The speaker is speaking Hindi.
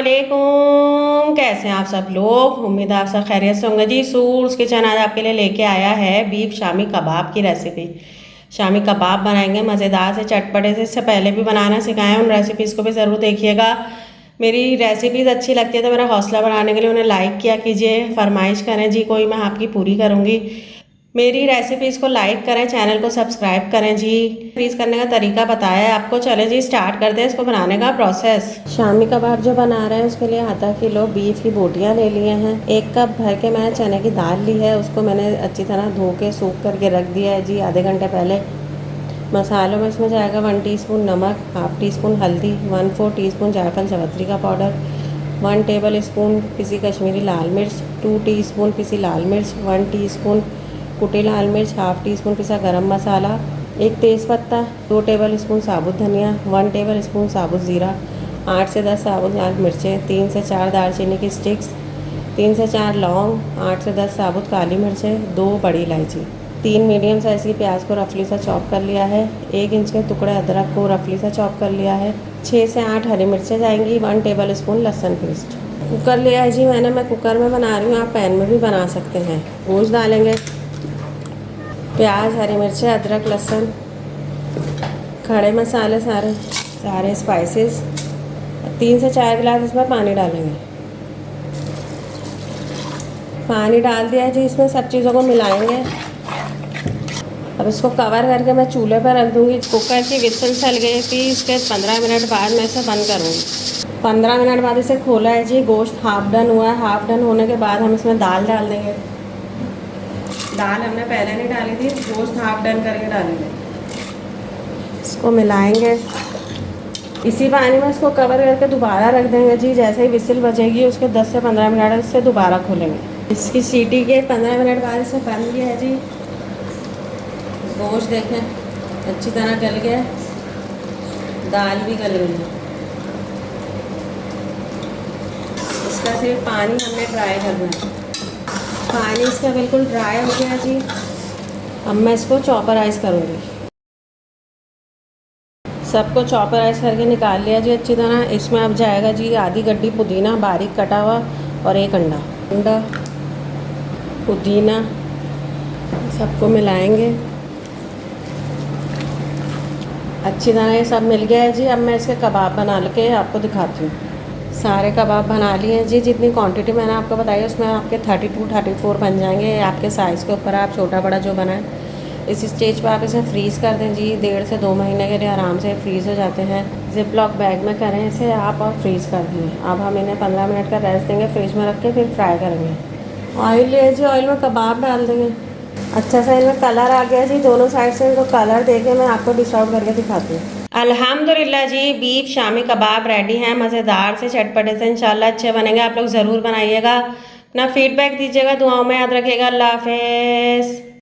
अस्सलामुअलैकुम। कैसे हैं आप सब लोग? उम्मीद है आप सब खैरियत से होंगे जी। सूर्स किचन आज आपके लिए लेके आया है बीफ शामी कबाब की रेसिपी। शामी कबाब बनाएंगे मज़ेदार से चटपटे से। इससे पहले भी बनाना सिखाया, उन रेसिपीज़ को भी ज़रूर देखिएगा। मेरी रेसिपीज़ अच्छी लगती है तो मेरा हौसला बढ़ाने के लिए उन्हें लाइक किया कीजिए, फरमाइश करें जी, कोई मैं आपकी पूरी करूँगी। मेरी रेसिपीज़ को लाइक करें, चैनल को सब्सक्राइब करें जी। फ्रीज़ करने का तरीका बताया है आपको। चले जी स्टार्ट करते हैं इसको बनाने का प्रोसेस। शामी कबाब जो बना रहे हैं उसके लिए आधा किलो बीफ की बोटियाँ ले लिए हैं। 1 कप भर के मैंने चने की दाल ली है, उसको मैंने अच्छी तरह धो के सूख करके रख दिया है जी आधे घंटे पहले। मसालों में इसमें जाएगा 1 टीस्पून नमक, हाफ टी स्पून हल्दी, 1/4 टीस्पून जायफल चवत्री का पाउडर, 1 टेबल स्पून पिसी कश्मीरी लाल मिर्च, 2 टीस्पून पिसी लाल मिर्च, 1 टीस्पून कुटी लाल मिर्च, हाफ टी स्पून पिसा गरम मसाला, 1 तेज़पत्ता, 2 टेबल स्पून साबुत धनिया, 1 टेबल स्पून साबुत ज़ीरा, 8 से 10 साबुत लाल मिर्चें, 3 से 4 दालचीनी की स्टिक्स, 3 से 4 लौंग, 8 से 10 साबुत काली मिर्चें, 2 बड़ी इलायची, 3 मीडियम साइज़ की प्याज को रफली सा चॉप कर लिया है, 1 इंच के टुकड़े अदरक को रफली सा चॉप कर लिया है, 6 से 8 हरी मिर्चें जाएंगी, 1 टेबल स्पून लहसुन पेस्ट। कुकर लिया है जी मैंने, मैं कुकर में बना रही हूँ, आप पैन में भी बना सकते हैं। गोश्त डालेंगे, प्याज, हरी मिर्चें, अदरक, लहसुन, खड़े मसाले, सारे स्पाइसेस, 3 से 4 गिलास इसमें पानी डालेंगे। पानी डाल दिया है जी, इसमें सब चीज़ों को मिलाएंगे। अब इसको कवर करके मैं चूल्हे पर रख दूँगी। कुकर की विसल चल गई थी, इसके 15 मिनट बाद मैं इसे बंद करूँगी। 15 मिनट बाद इसे खोला है जी, गोश्त हाफ डन हुआ है। हाफ डन होने के बाद हम इसमें दाल डाल देंगे। दाल हमने पहले नहीं डाली थी, गोश्त हाफ डन करके डालेंगे। इसको मिलाएंगे, इसी पानी में इसको कवर करके दोबारा रख देंगे जी। जैसे ही विसिल बजेगी उसके 10 से 15 मिनट इससे दोबारा खोलेंगे। इसकी सीटी के 15 मिनट बाद इसे बन गया है जी। गोश्त देखें अच्छी तरह गल गया, दाल भी गल गई है। इसका सिर्फ पानी हमने ड्राई करना है। पानी इसका बिल्कुल ड्राई हो गया जी। अब मैं इसको चॉपराइज़ करूँगी। सबको चॉपराइज़ करके निकाल लिया जी अच्छी तरह। इसमें अब जाएगा जी आधी गड्डी पुदीना बारीक कटा हुआ और 1 अंडा, पुदीना, सबको मिलाएंगे अच्छी तरह। ये सब मिल गया है जी। अब मैं इसके कबाब बना के आपको दिखाती हूँ। सारे कबाब बना लिए हैं जी। जितनी क्वांटिटी मैंने आपको बताई है उसमें आपके 32-34 बन जाएंगे। आपके साइज़ के ऊपर आप छोटा बड़ा जो बनाएं। इस स्टेज पे आप इसे फ्रीज़ कर दें जी। 1.5 से 2 महीने के लिए आराम से फ्रीज़ हो जाते हैं। जिप लॉक बैग में करें इसे आप और फ्रीज़ कर दें। अब हम इन्हें 15 मिनट का रेस्ट देंगे, फ्रिज में रख के फिर फ्राई करेंगे। ऑयल लिए जी, ऑयल में कबाब डाल देंगे। अच्छा सा इनमें कलर आ गया जी, दोनों साइड से इनको कलर दे के मैं आपको डिश आउट करके दिखाती हूँ। अल्हम्दुलिल्लाह जी, बीफ शामी कबाब रेडी हैं मज़ेदार से चटपटे से। इंशाल्लाह अच्छे बनेंगे, आप लोग ज़रूर बनाइएगा। अपना फीडबैक दीजिएगा, दुआओं में याद रखिएगा। अल्लाह हाफ़िज़।